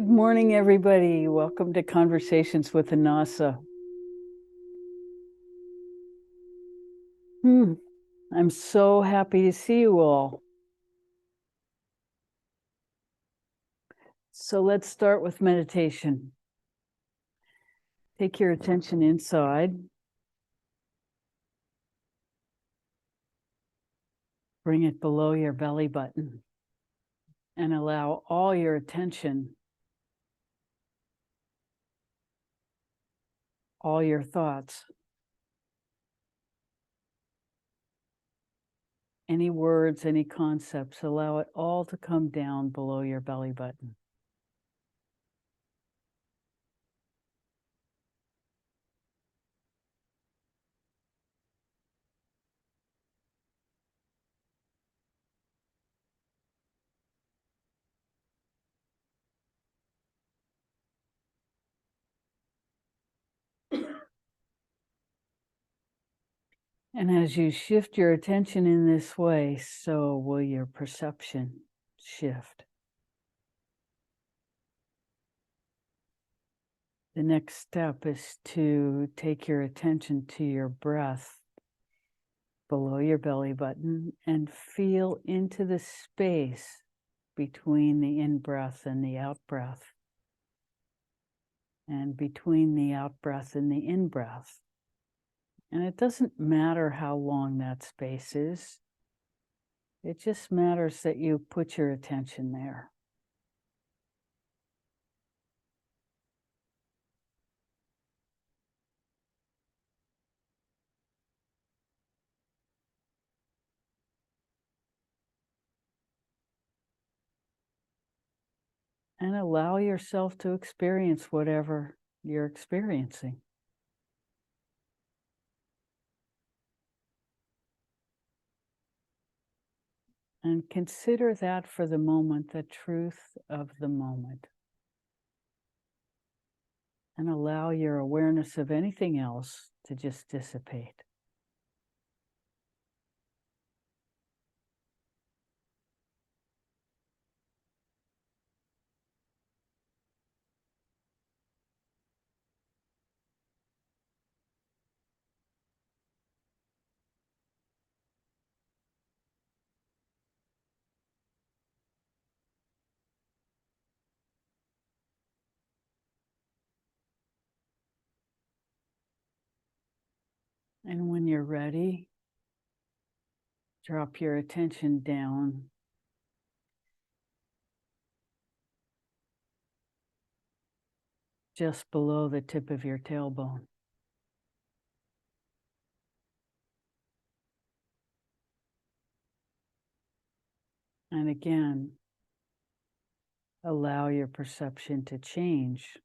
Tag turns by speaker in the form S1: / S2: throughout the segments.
S1: Good morning, everybody. Welcome to Conversations with Anasa. I'm so happy to see you all. So let's start with meditation. Take your attention inside. Bring it below your belly button and allow all your attention, all your thoughts, any words, any concepts, allow it all to come down below your belly button. And as you shift your attention in this way, so will your perception shift. The next step is to take your attention to your breath below your belly button and feel into the space between the in-breath and the out-breath, and between the out-breath and the in-breath. And it doesn't matter how long that space is. It just matters that you put your attention there. And allow yourself to experience whatever you're experiencing. And consider that for the moment, the truth of the moment. And allow your awareness of anything else to just dissipate. And when you're ready, drop your attention down just below the tip of your tailbone. And again, allow your perception to change.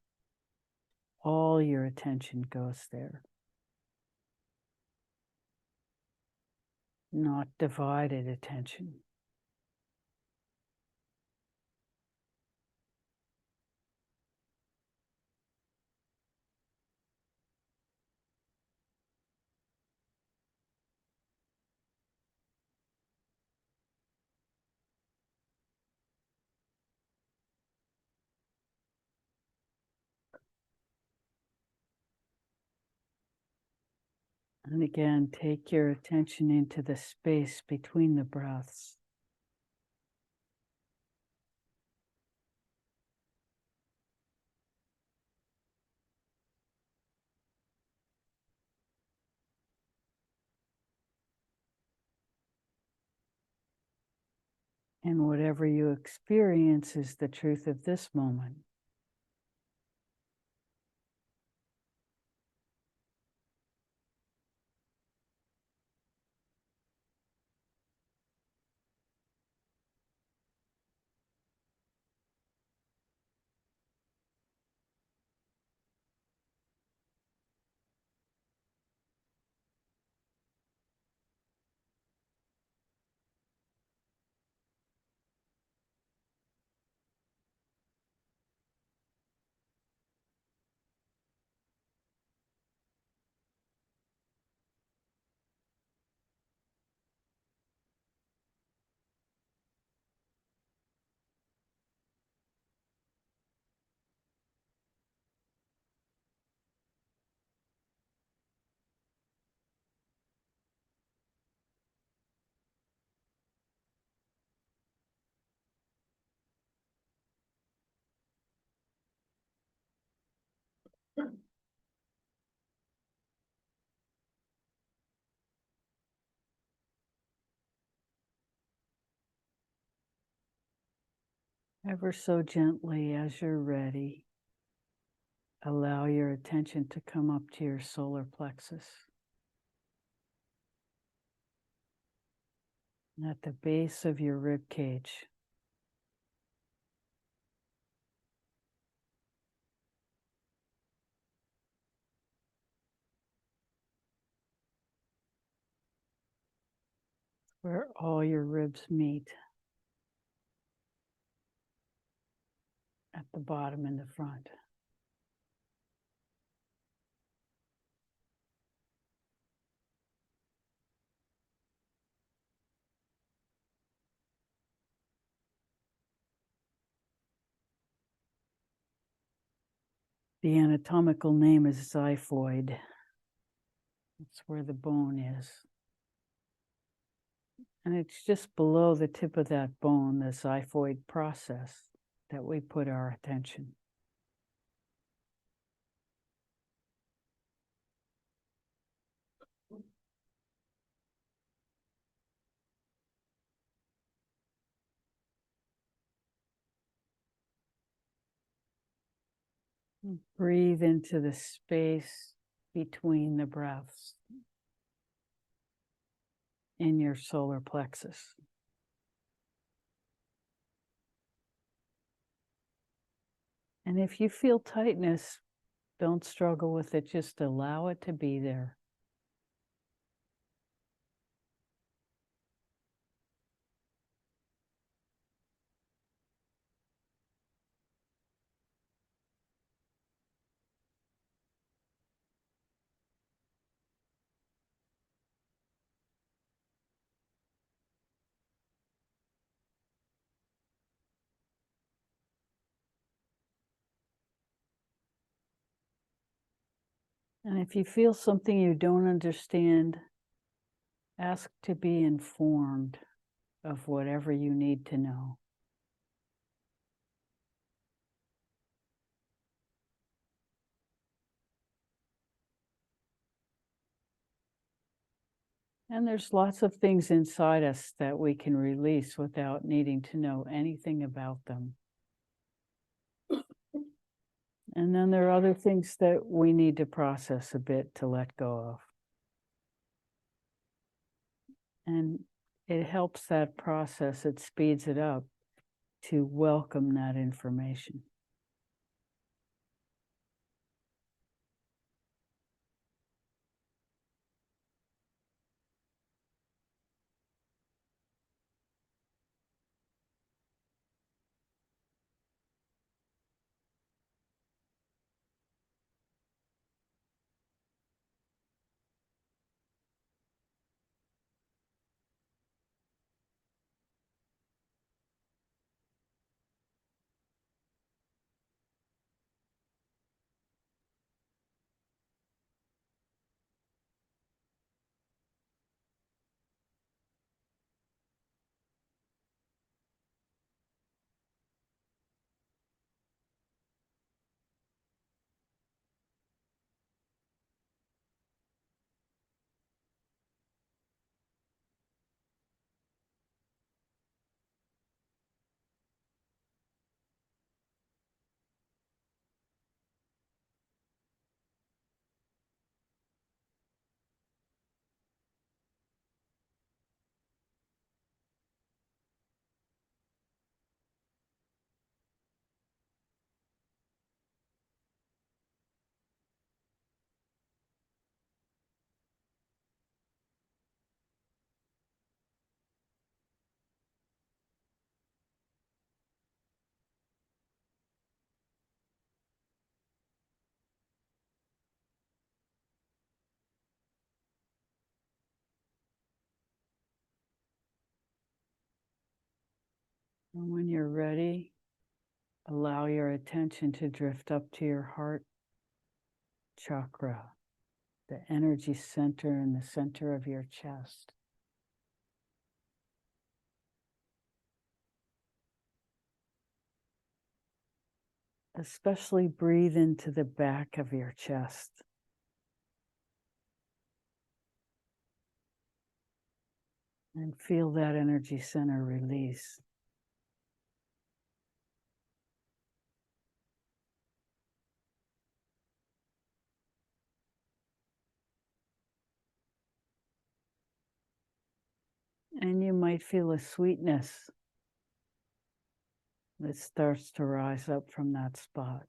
S1: All your attention goes there. Not divided attention. And again, take your attention into the space between the breaths. And whatever you experience is the truth of this moment. Ever so gently, as you're ready, allow your attention to come up to your solar plexus. And at the base of your rib cage. Where all your ribs meet. At the bottom and the front. The anatomical name is xiphoid. That's where the bone is. And it's just below the tip of that bone, the xiphoid process, that we put our attention. Breathe into the space between the breaths in your solar plexus. And if you feel tightness, don't struggle with it, just allow it to be there. And if you feel something you don't understand, ask to be informed of whatever you need to know. And there's lots of things inside us that we can release without needing to know anything about them. And then there are other things that we need to process a bit to let go of. And it helps that process, it speeds it up to welcome that information. And when you're ready, allow your attention to drift up to your heart chakra, the energy center in the center of your chest. Especially breathe into the back of your chest. And feel that energy center release. And you might feel a sweetness that starts to rise up from that spot.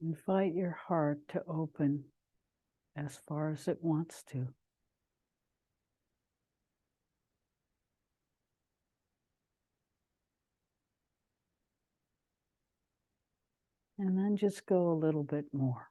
S1: Invite your heart to open as far as it wants to. And then just go a little bit more.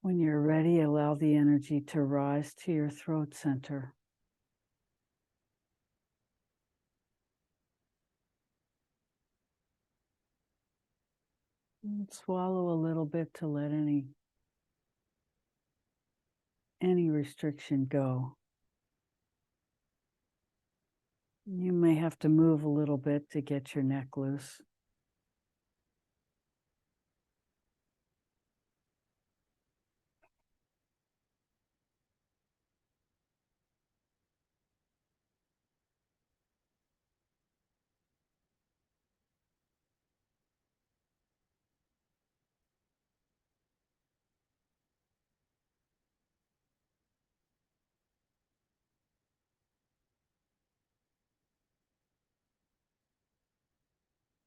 S1: When you're ready, allow the energy to rise to your throat center. And swallow a little bit to let any restriction go. You may have to move a little bit to get your neck loose.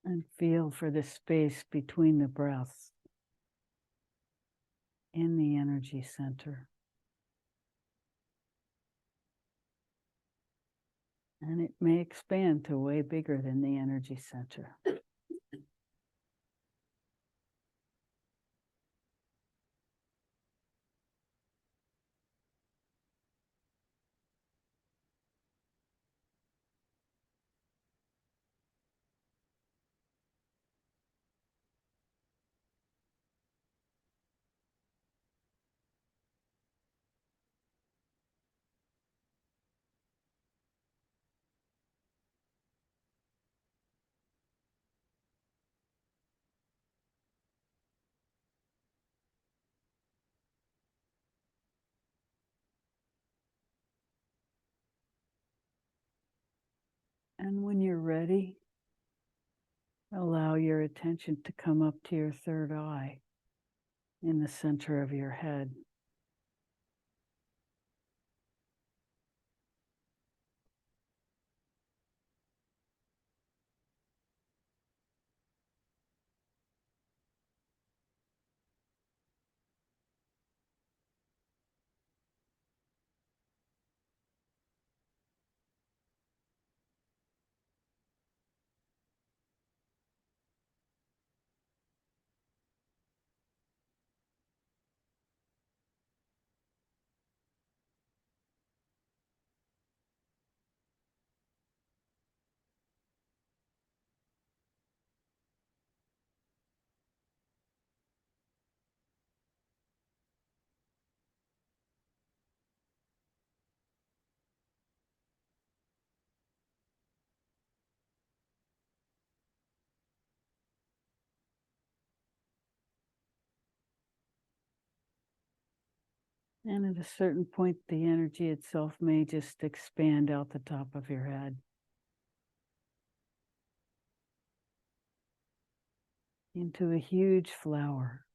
S1: And feel for the space between the breaths in the energy center. And it may expand to way bigger than the energy center. And when you're ready, allow your attention to come up to your third eye in the center of your head. And at a certain point, the energy itself may just expand out the top of your head into a huge flower.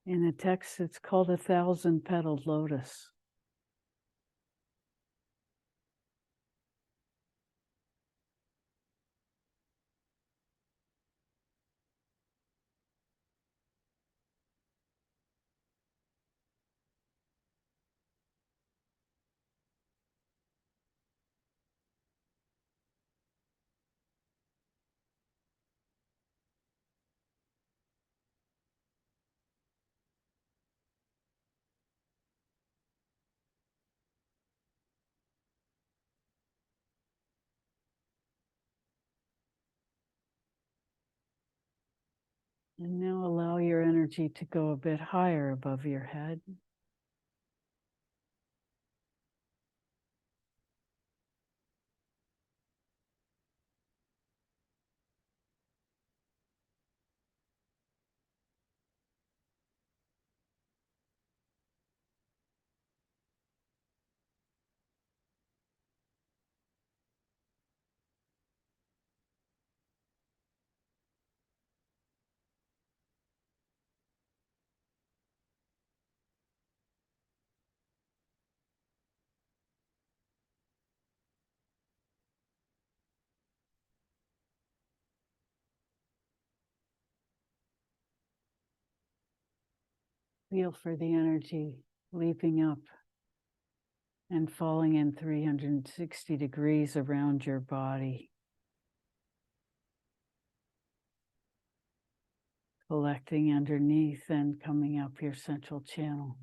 S1: In the text, it's called a 1,000-petaled lotus. And now allow your energy to go a bit higher above your head. Feel for the energy leaping up and falling in 360 degrees around your body, collecting underneath and coming up your central channel.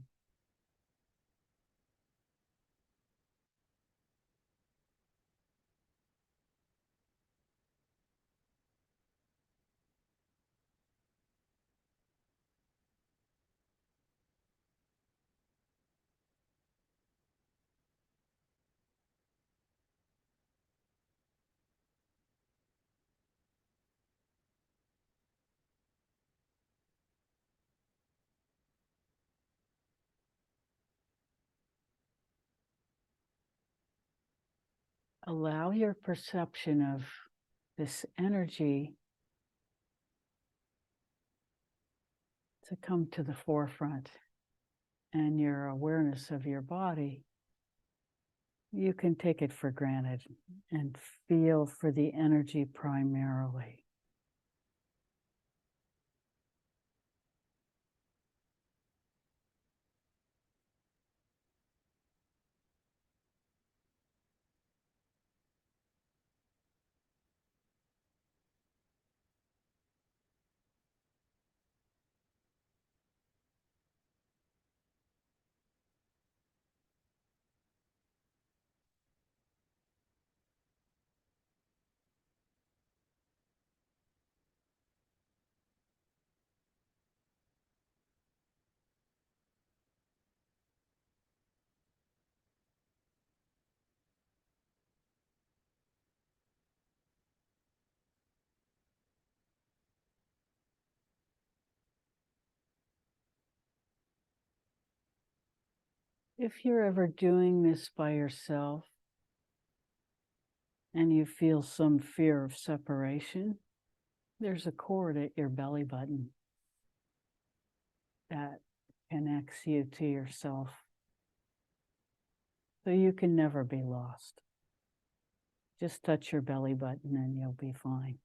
S1: Allow your perception of this energy to come to the forefront, and your awareness of your body, you can take it for granted and feel for the energy primarily. If you're ever doing this by yourself and you feel some fear of separation, there's a cord at your belly button that connects you to yourself, so you can never be lost. Just touch your belly button and you'll be fine.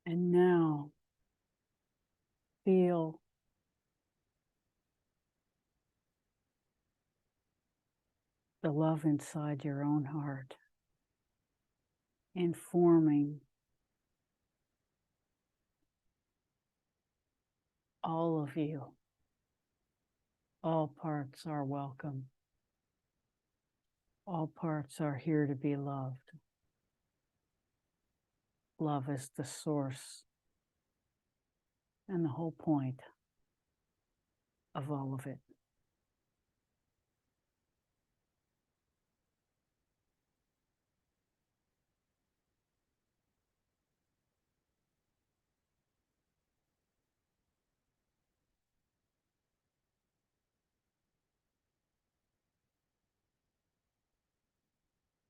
S1: And now feel the love inside your own heart, informing all of you. All parts are welcome. All parts are here to be loved. Love is the source and the whole point of all of it.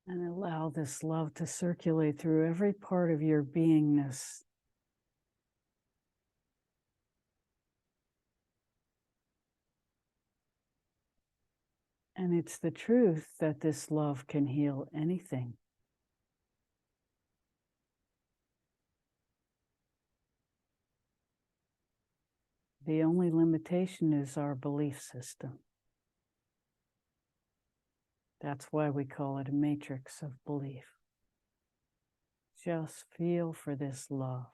S1: And allow this love to circulate through every part of your beingness. And it's the truth that this love can heal anything. The only limitation is our belief system. That's why we call it a matrix of belief. Just feel for this love.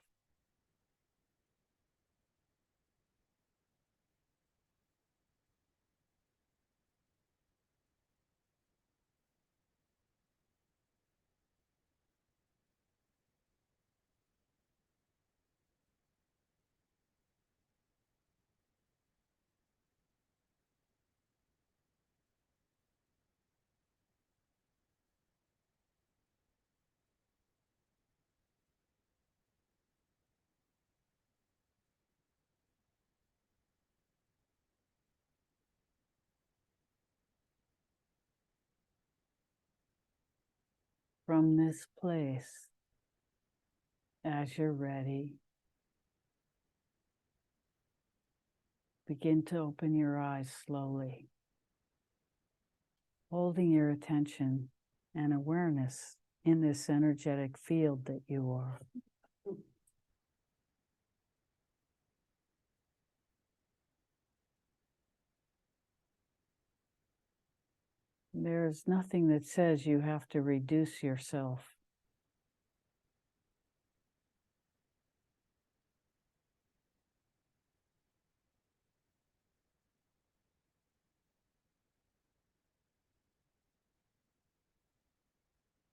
S1: From this place, as you're ready, begin to open your eyes slowly, holding your attention and awareness in this energetic field that you are. There's nothing that says you have to reduce yourself.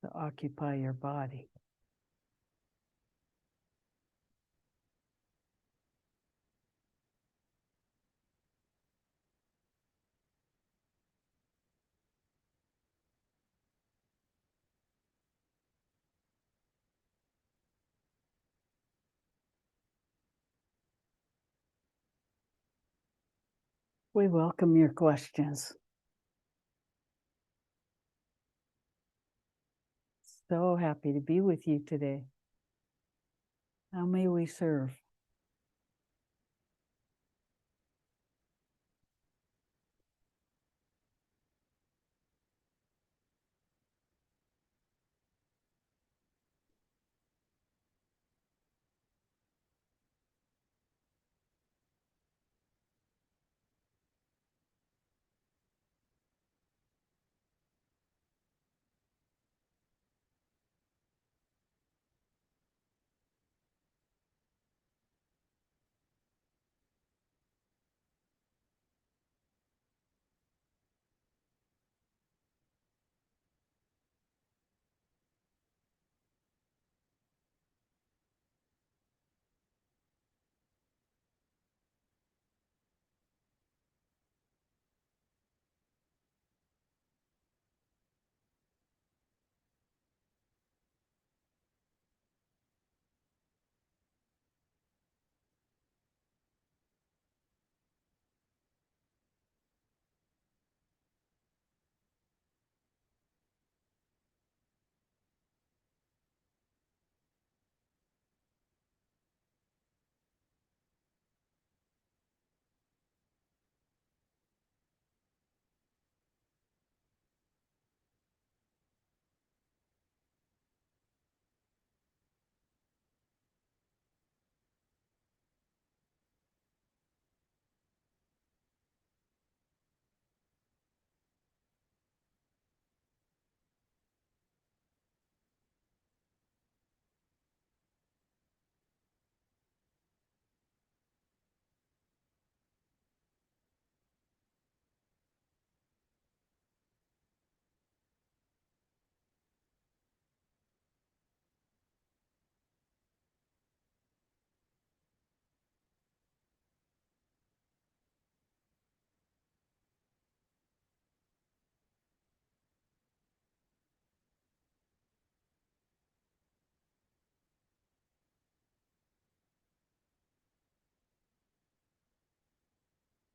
S1: To occupy your body. We welcome your questions. So happy to be with you today. How may we serve?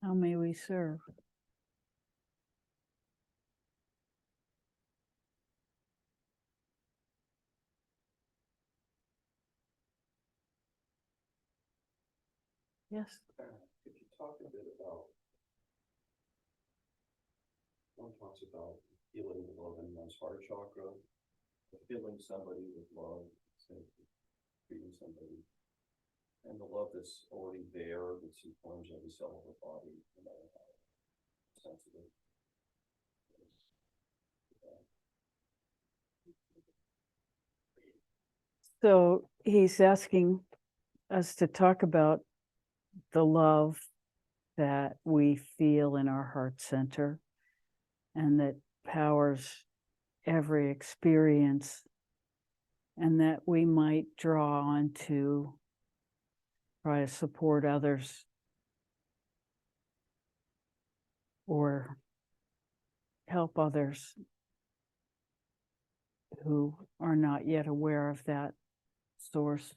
S1: How may we serve? Yes.
S2: Could you talk a bit about, one talks about feeling the love in one's heart chakra, feeling somebody with love, say, treating somebody, and the love that's already there, that's informs every cell of the body, no matter how sensitive.
S1: So he's asking us to talk about the love that we feel in our heart center and that powers every experience, and that we might draw on to try to support others or help others who are not yet aware of that source.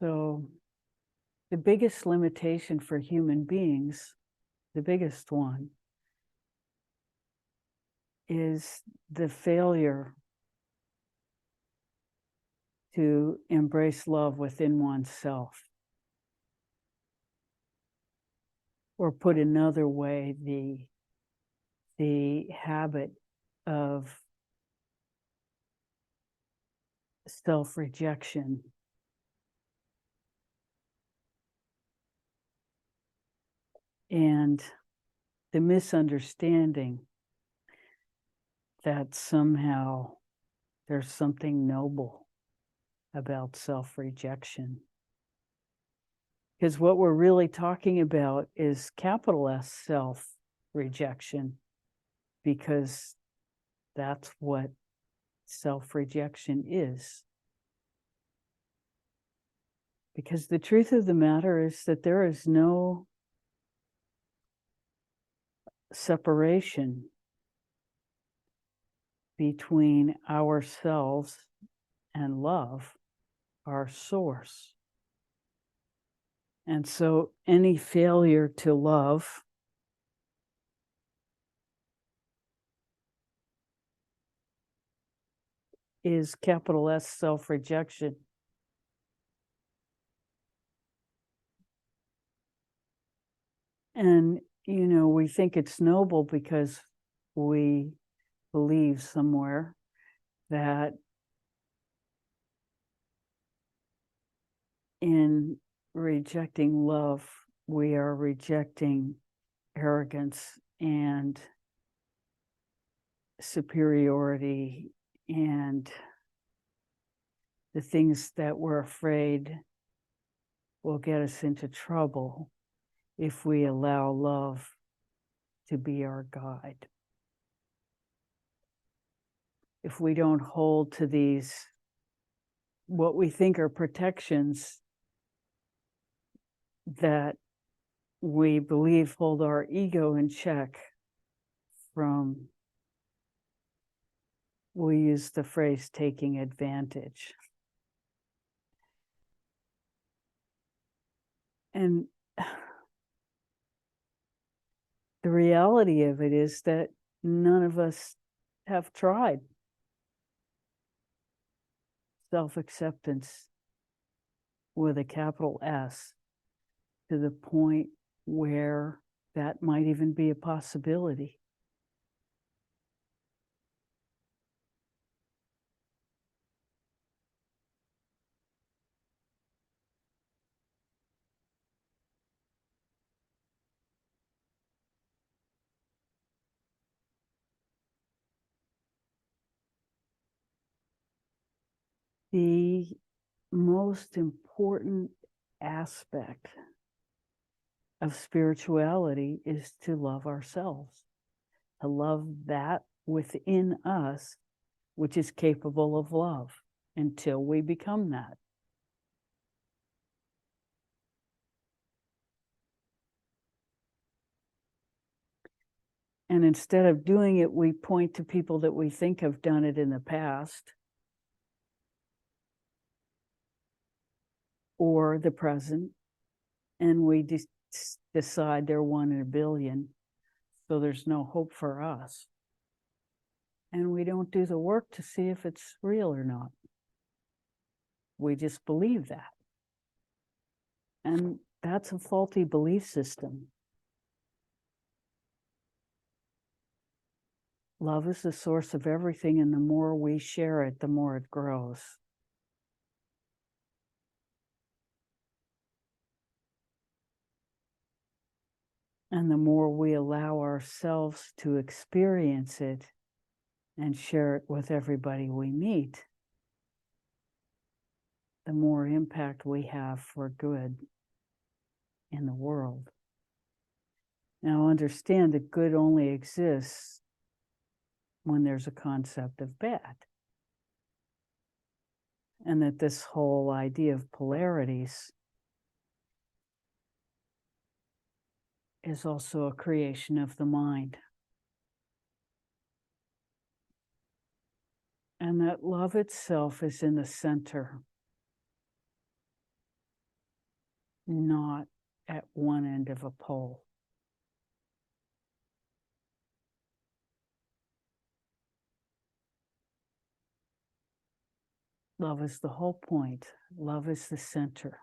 S1: So the biggest limitation for human beings, the biggest one, is the failure to embrace love within oneself. Or put another way, the habit of self-rejection. And the misunderstanding that somehow there's something noble about self-rejection. Because what we're really talking about is capital S self-rejection, because that's what self-rejection is. Because the truth of the matter is that there is no separation between ourselves and love, our source. And so any failure to love is capital S self-rejection. And, you know, we think it's noble because we believe somewhere that in rejecting love, we are rejecting arrogance and superiority and the things that we're afraid will get us into trouble if we allow love to be our guide. If we don't hold to these, what we think are protections that we believe hold our ego in check from, we use the phrase taking advantage. And the reality of it is that none of us have tried self-acceptance with a capital S to the point where that might even be a possibility. The most important aspect of spirituality is to love ourselves, to love that within us which is capable of love until we become that. And instead of doing it, we point to people that we think have done it in the past. or the present, and we decide they're 1 in a billion, so there's no hope for us. And we don't do the work to see if it's real or not. We just believe that. And that's a faulty belief system. Love is the source of everything, and the more we share it, the more it grows. And the more we allow ourselves to experience it and share it with everybody we meet, the more impact we have for good in the world. Now, understand that good only exists when there's a concept of bad. And that this whole idea of polarities is also a creation of the mind. And that love itself is in the center, not at one end of a pole. Love is the whole point. Love is the center.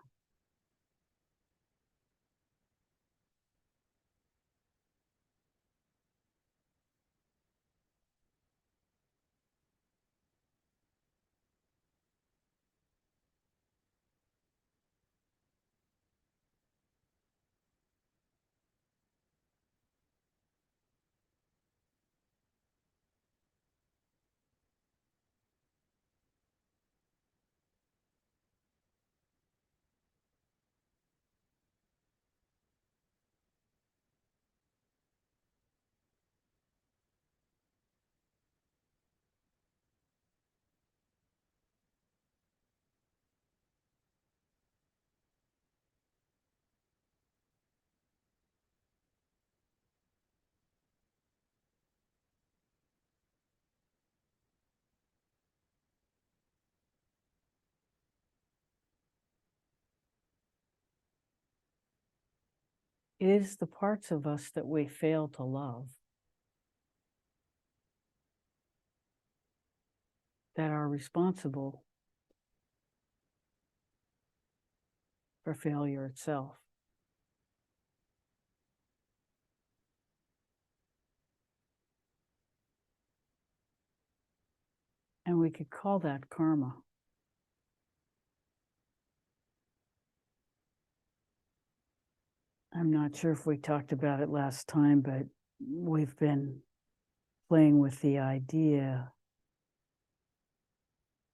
S1: It is the parts of us that we fail to love that are responsible for failure itself. And we could call that karma. I'm not sure if we talked about it last time, but we've been playing with the idea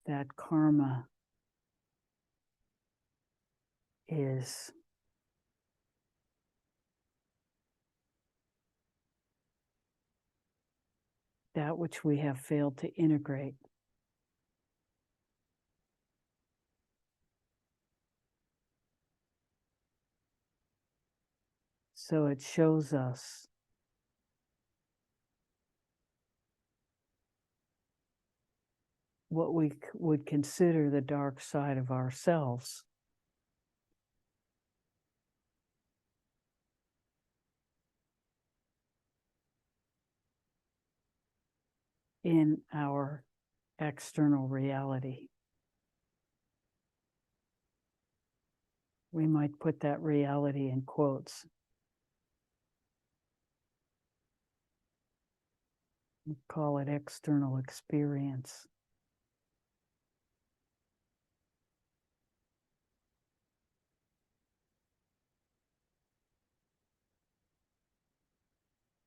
S1: that karma is that which we have failed to integrate. So it shows us what we would consider the dark side of ourselves. In our external reality. We might put that reality in quotes. We call it external experience.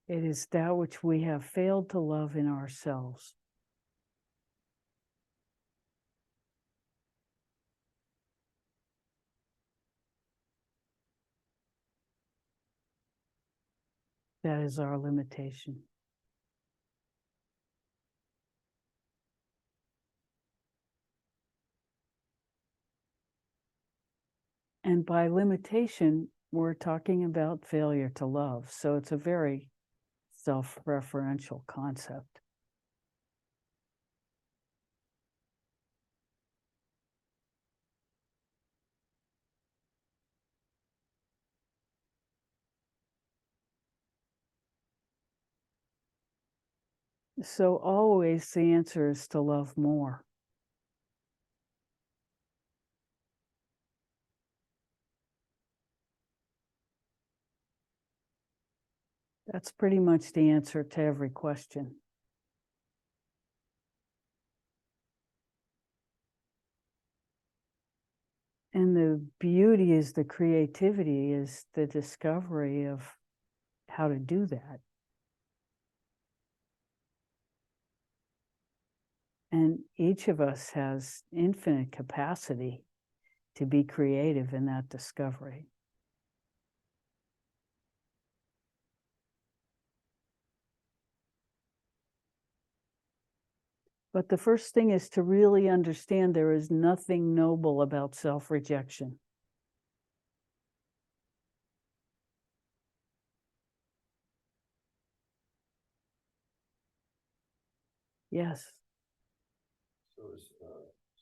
S1: It is that which we have failed to love in ourselves. That is our limitation. And by limitation, we're talking about failure to love. So it's a very self-referential concept. So always the answer is to love more. That's pretty much the answer to every question. And the beauty is the creativity, is the discovery of how to do that. And each of us has infinite capacity to be creative in that discovery. But the first thing is to really understand there is nothing noble about self-rejection. Yes.
S2: So is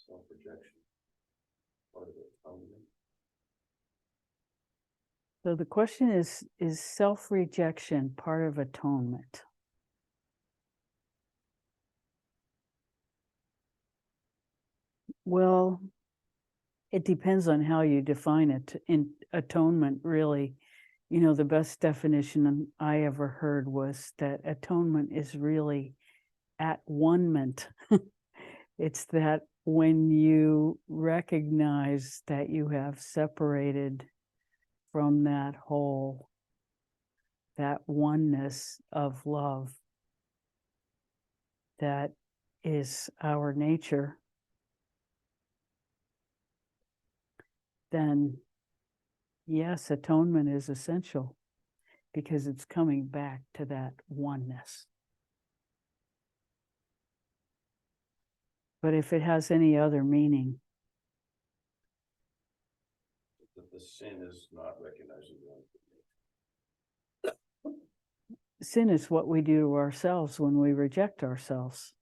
S2: self-rejection part of atonement?
S1: So the question is self-rejection part of atonement? Well, it depends on how you define it. In atonement, really, the best definition I ever heard was that atonement is really at one-ment. It's that when you recognize that you have separated from that whole, that oneness of love that is our nature, then yes, atonement is essential because it's coming back to that oneness. But if it has any other meaning,
S2: The sin is not recognizing the
S1: sin is what we do to ourselves when we reject ourselves.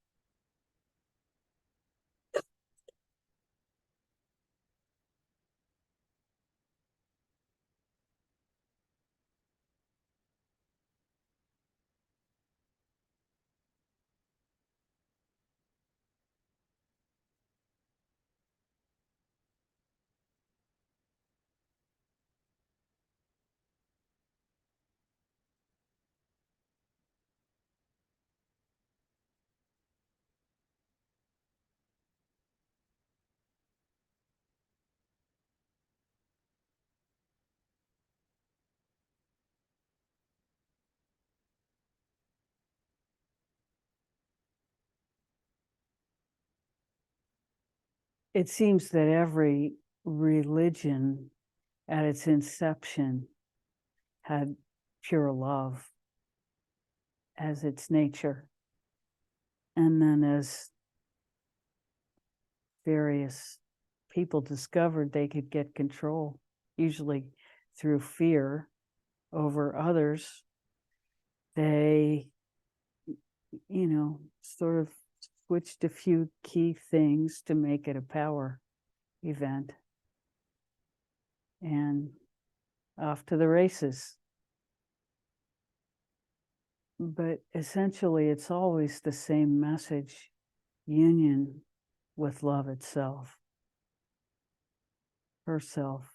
S1: It seems that every religion at its inception had pure love as its nature. And then as various people discovered they could get control, usually through fear over others, they, sort of switched a few key things to make it a power event. And off to the races. But essentially, it's always the same message: union with love itself, herself.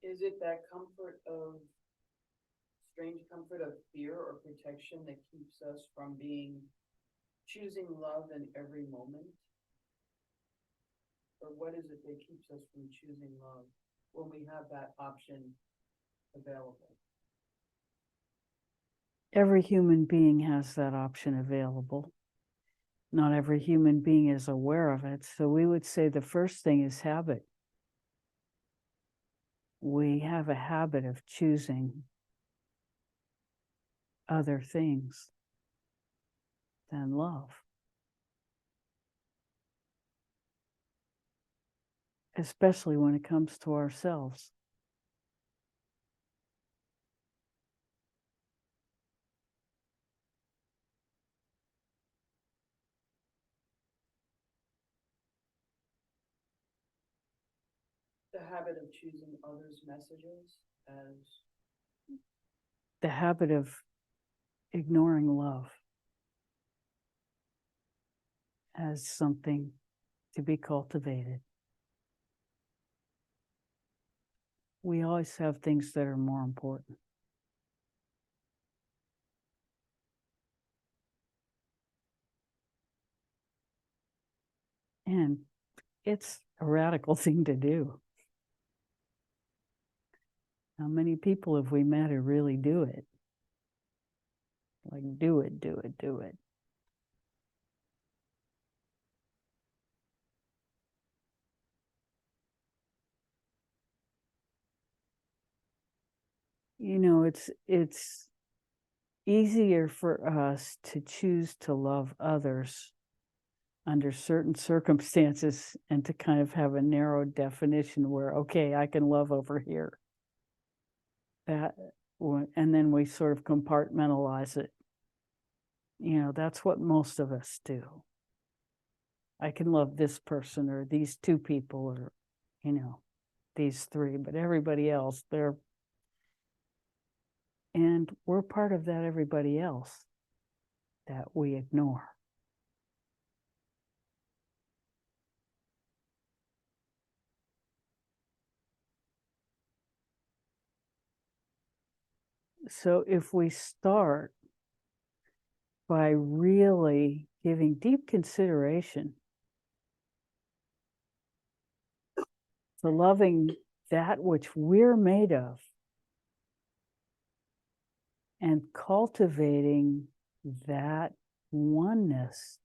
S3: Is it that strange comfort of fear or protection that keeps us from being choosing love in every moment? Or what is it that keeps us from choosing love when we have that option available?
S1: Every human being has that option available. Not every human being is aware of it. So we would say the first thing is habit. We have a habit of choosing other things than love. Especially when it comes to ourselves.
S3: The habit of choosing others' messages as
S1: The habit of ignoring love as something to be cultivated. We always have things that are more important. And it's a radical thing to do. How many people have we met who really do it? Like, do it, do it, do it. You know, it's easier for us to choose to love others under certain circumstances and to kind of have a narrow definition where, okay, I can love over here. And then we sort of compartmentalize it. You know, that's what most of us do. I can love this person or these two people or, you know, these three, but everybody else, and we're part of that everybody else that we ignore. So if we start by really giving deep consideration to loving that which we're made of and cultivating that oneness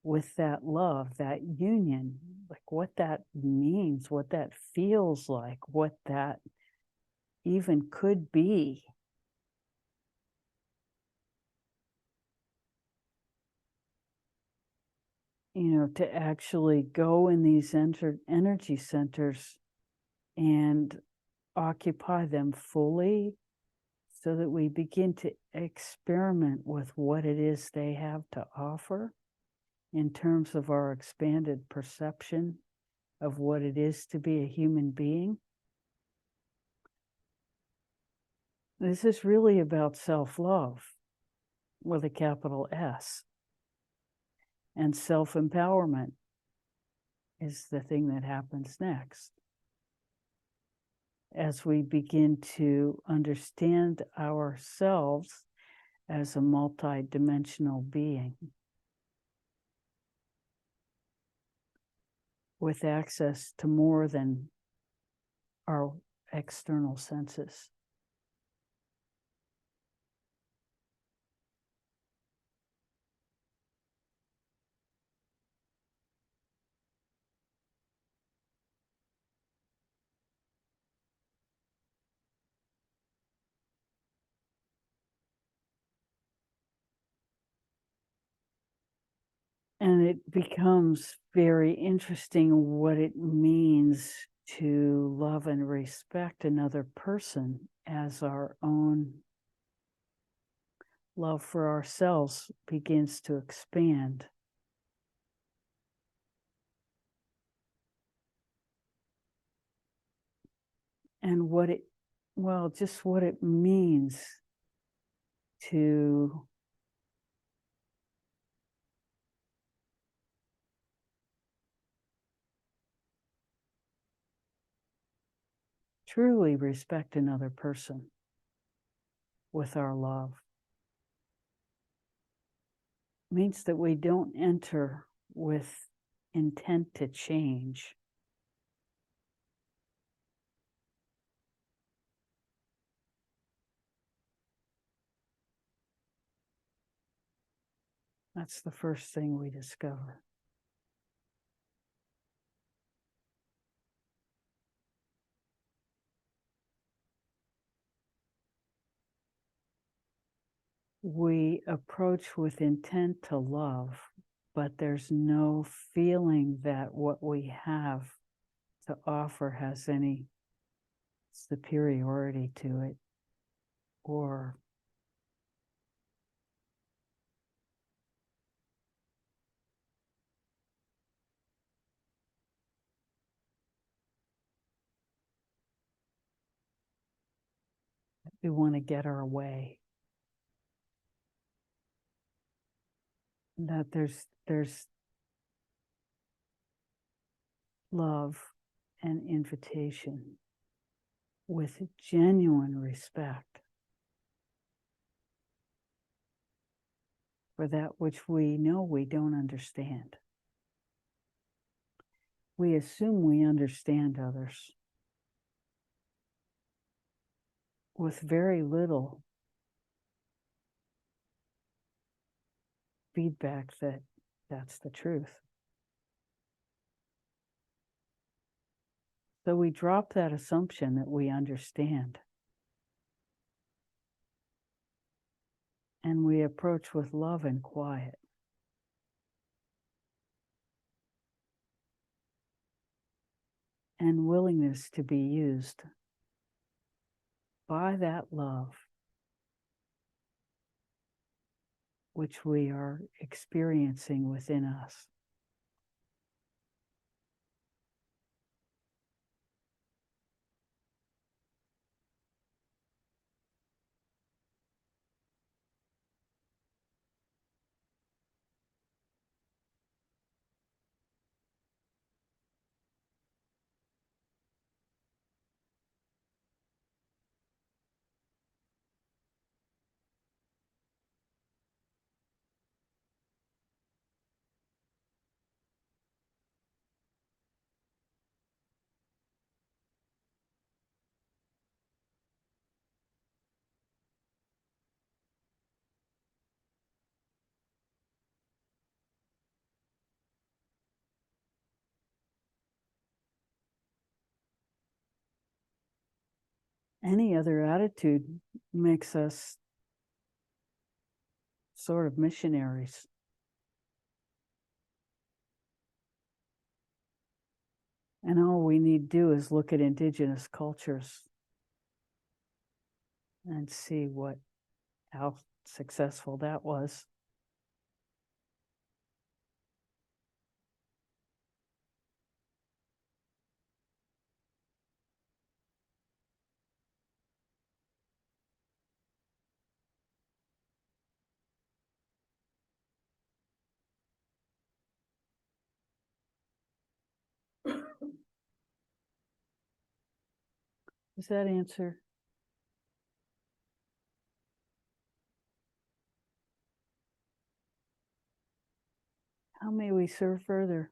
S1: with that love, that union, like what that means, what that feels like, what that even could be. You know, to actually go in these energy centers and occupy them fully so that we begin to experiment with what it is they have to offer in terms of our expanded perception of what it is to be a human being. This is really about self-love with a capital S. And self-empowerment is the thing that happens next. As we begin to understand ourselves as a multi-dimensional being with access to more than our external senses. And it becomes very interesting what it means to love and respect another person as our own love for ourselves begins to expand. And just what it means to truly respect another person with our love. means that we don't enter with intent to change. That's the first thing we discover. We approach with intent to love, but there's no feeling that what we have to offer has any superiority to it, or we want to get our way. That there's love and invitation with genuine respect for that which we know we don't understand. We assume we understand others with very little feedback that that's the truth. So we drop that assumption that we understand. And we approach with love and quiet. And willingness to be used by that love which we are experiencing within us. Any other attitude makes us sort of missionaries. And all we need to do is look at indigenous cultures and see how successful that was. Does that answer? How may we serve further?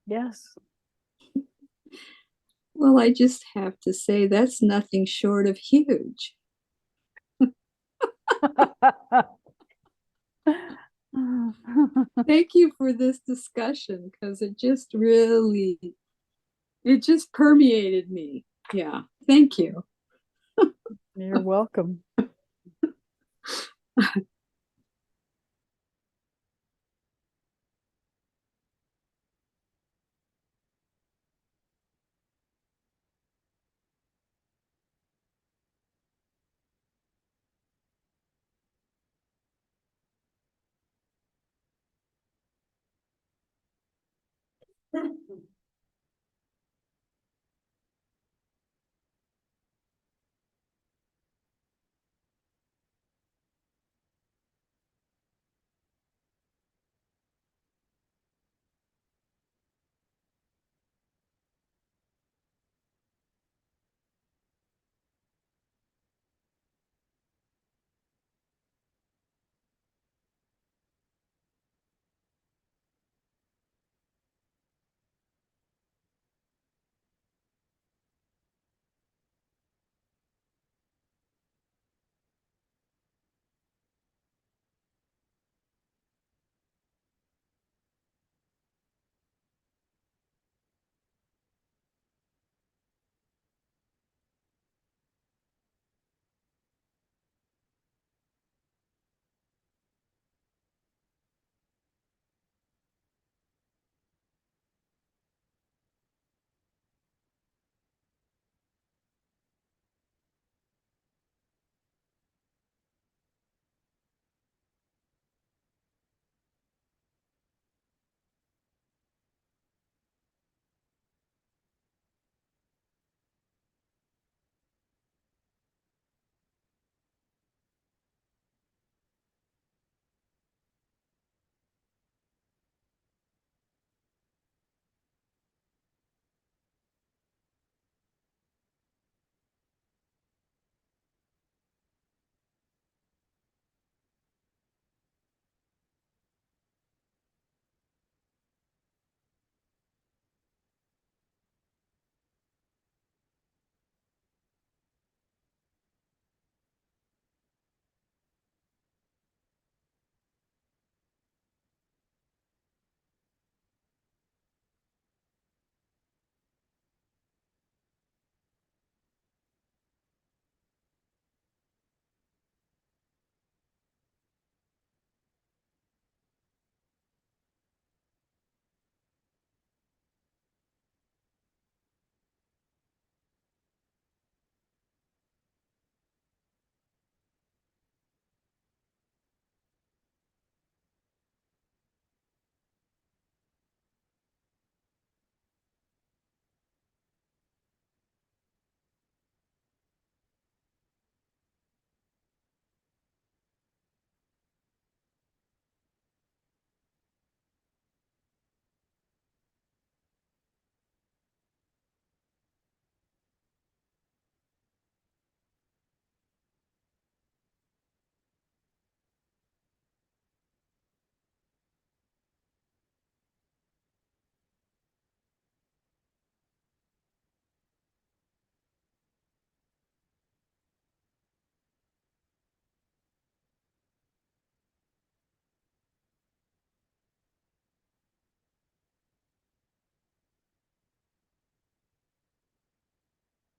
S1: Yes.
S4: Well, I just have to say that's nothing short of huge. Thank you for this discussion because it just permeated me. Yeah, thank you.
S1: You're welcome.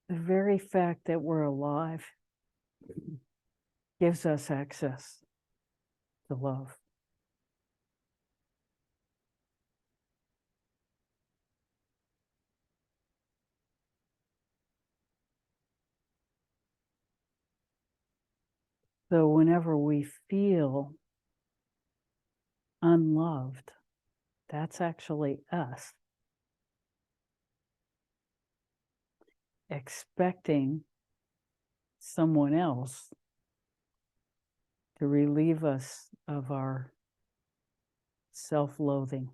S1: The very fact that we're alive gives us access to love. So whenever we feel unloved, that's actually us expecting someone else to relieve us of our self-loathing,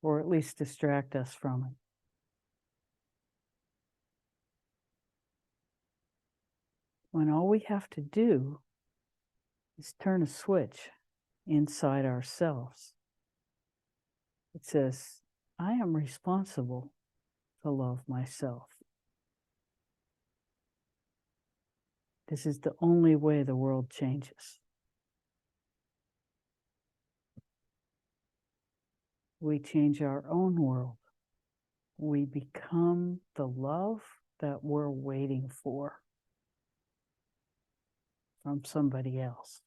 S1: or at least distract us from it. When all we have to do is turn a switch inside ourselves. It says, I am responsible to love myself. This is the only way the world changes. We change our own world. We become the love that we're waiting for from somebody else.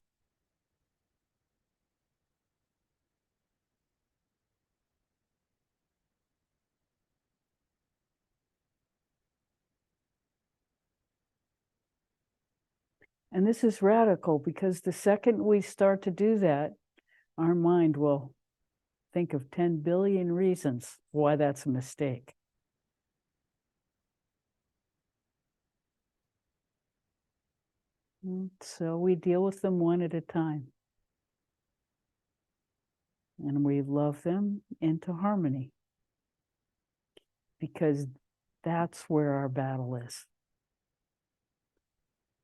S1: And this is radical because the second we start to do that, our mind will think of 10 billion reasons why that's a mistake. So we deal with them one at a time. And we love them into harmony. Because that's where our battle is.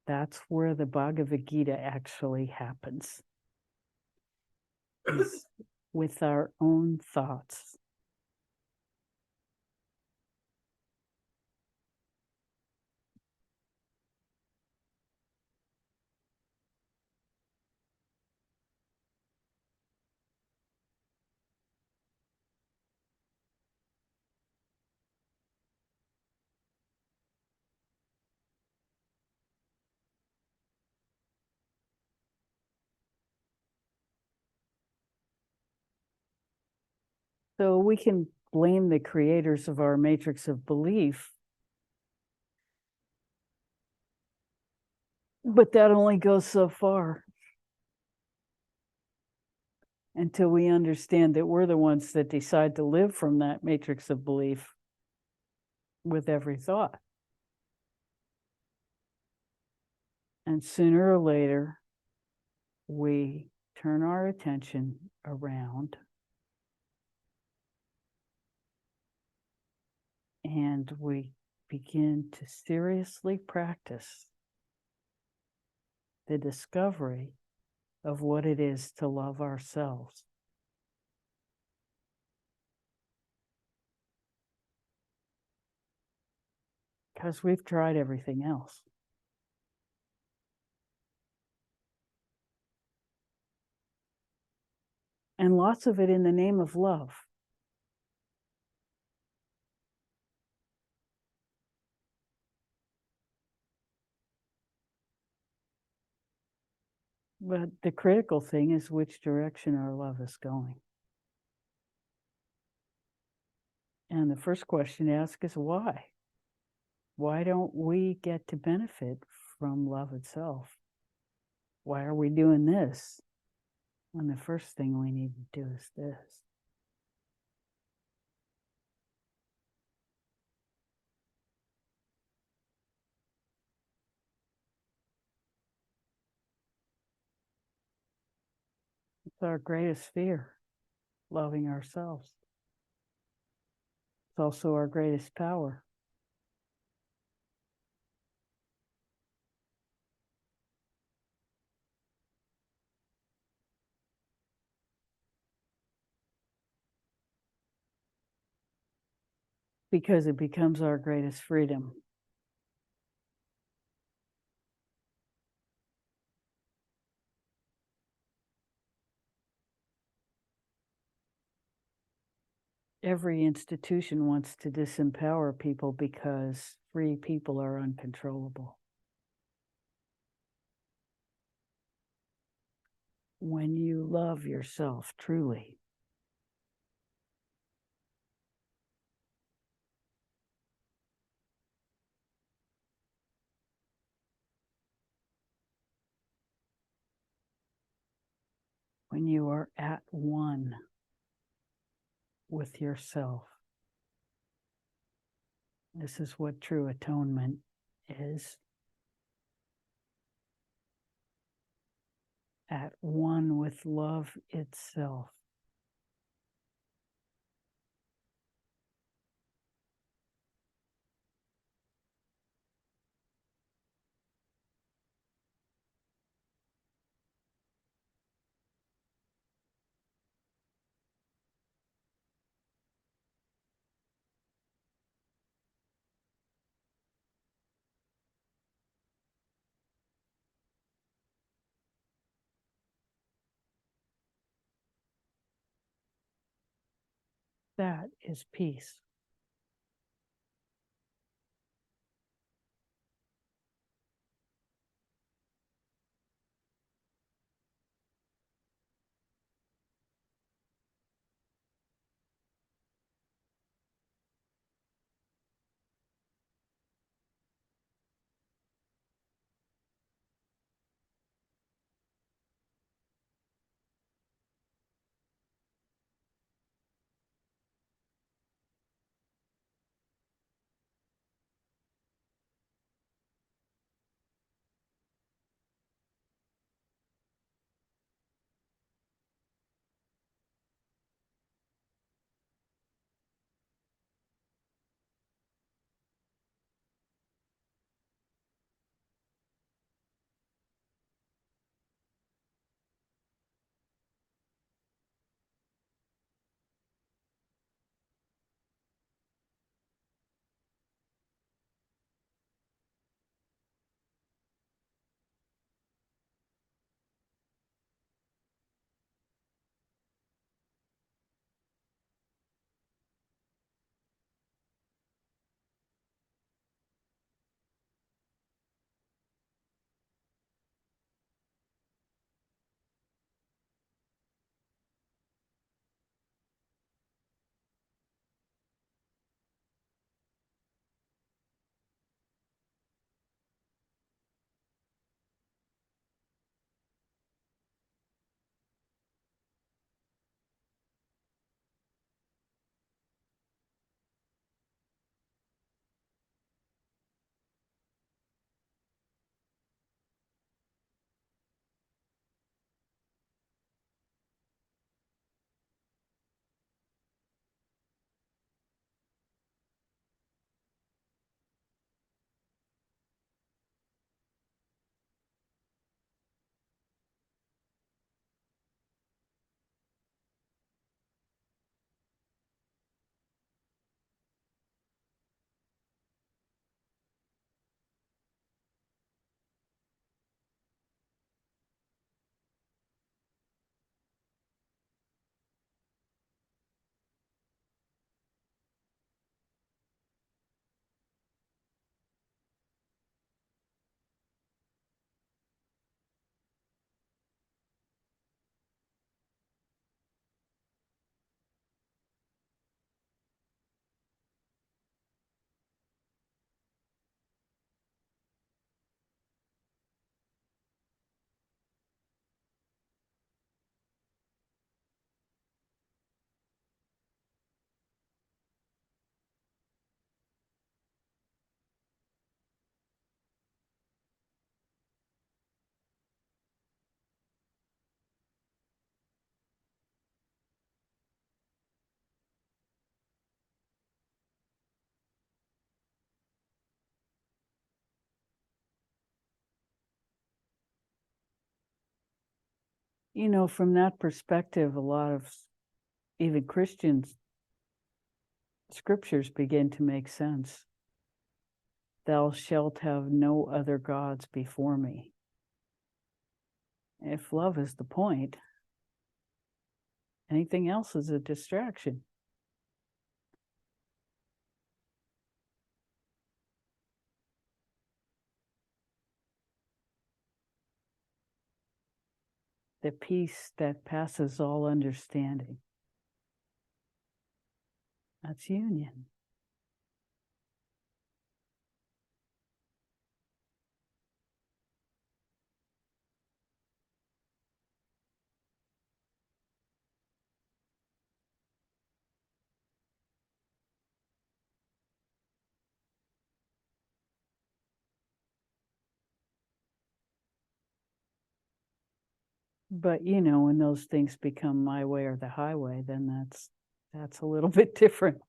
S1: That's where the Bhagavad Gita actually happens. Is with our own thoughts. So we can blame the creators of our matrix of belief, but that only goes so far until we understand that we're the ones that decide to live from that matrix of belief with every thought. And sooner or later, we turn our attention around and we begin to seriously practice the discovery of what it is to love ourselves. Because we've tried everything else. And lots of it in the name of love. But the critical thing is which direction our love is going. And the first question to ask is why? Why don't we get to benefit from love itself? Why are we doing this when the first thing we need to do is this? It's our greatest fear, loving ourselves. It's also our greatest power. Because it becomes our greatest freedom. Every institution wants to disempower people because free people are uncontrollable. When you love yourself truly, when you are at one with yourself, this is what true atonement is. At one with love itself. That is peace. you know, from that perspective, a lot of even Christians scriptures begin to make sense. Thou shalt have no other gods before me. If love is the point, anything else is a distraction. The peace that passes all understanding. That's union. But you know, when those things become my way or the highway, then that's a little bit different.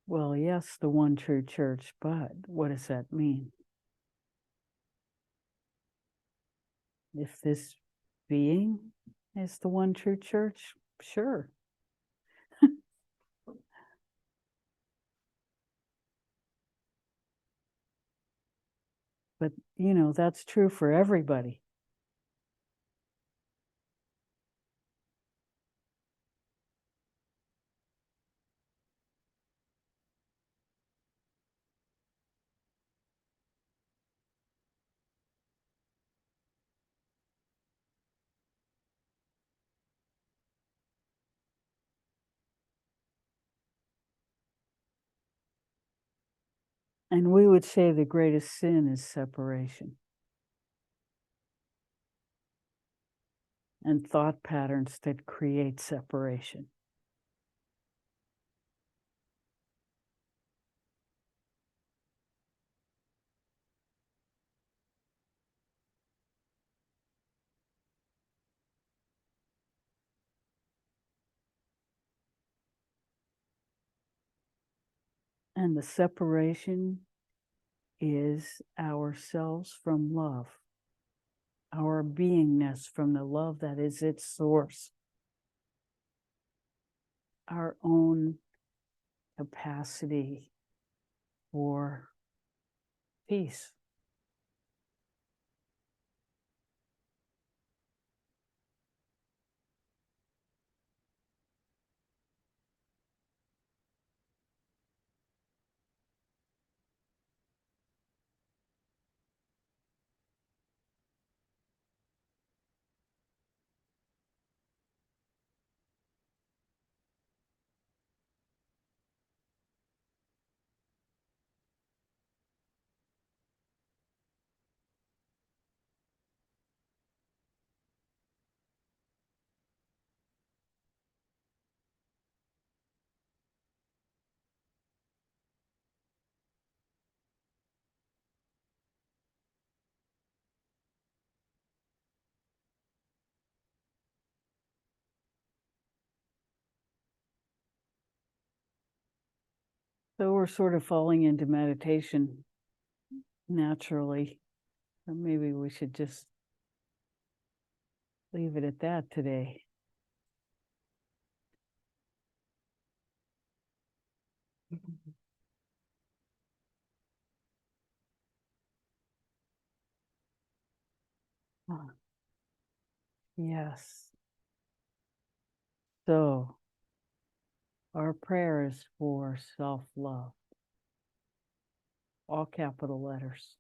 S1: Well, yes, the one true church, but what does that mean? If this being is the one true church, sure. But, you know, that's true for everybody. And we would say the greatest sin is separation. And thought patterns that create separation. And the separation is ourselves from love, our beingness from the love that is its source, our own capacity for peace. So we're sort of falling into meditation naturally. Or maybe we should just leave it at that today. Ah, yes. So our prayer is for self-love, all capital letters.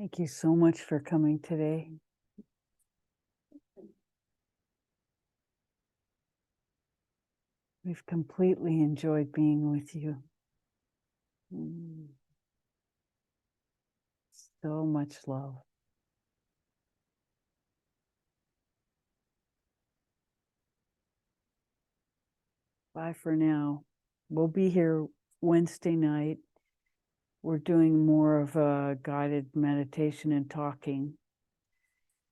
S1: Thank you so much for coming today. We've completely enjoyed being with you. So much love. Bye for now. We'll be here Wednesday night. We're doing more of a guided meditation and talking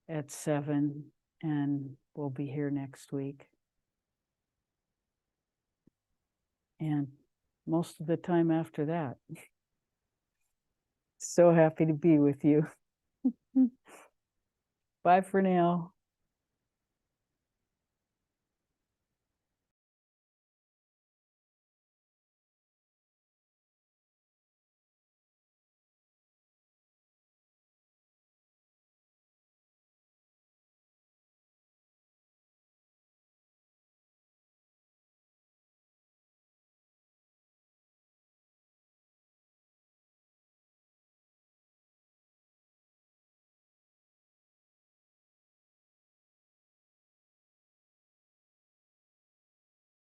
S1: at 7, and we'll be here next week. And most of the time after that. So happy to be with you. Bye for now.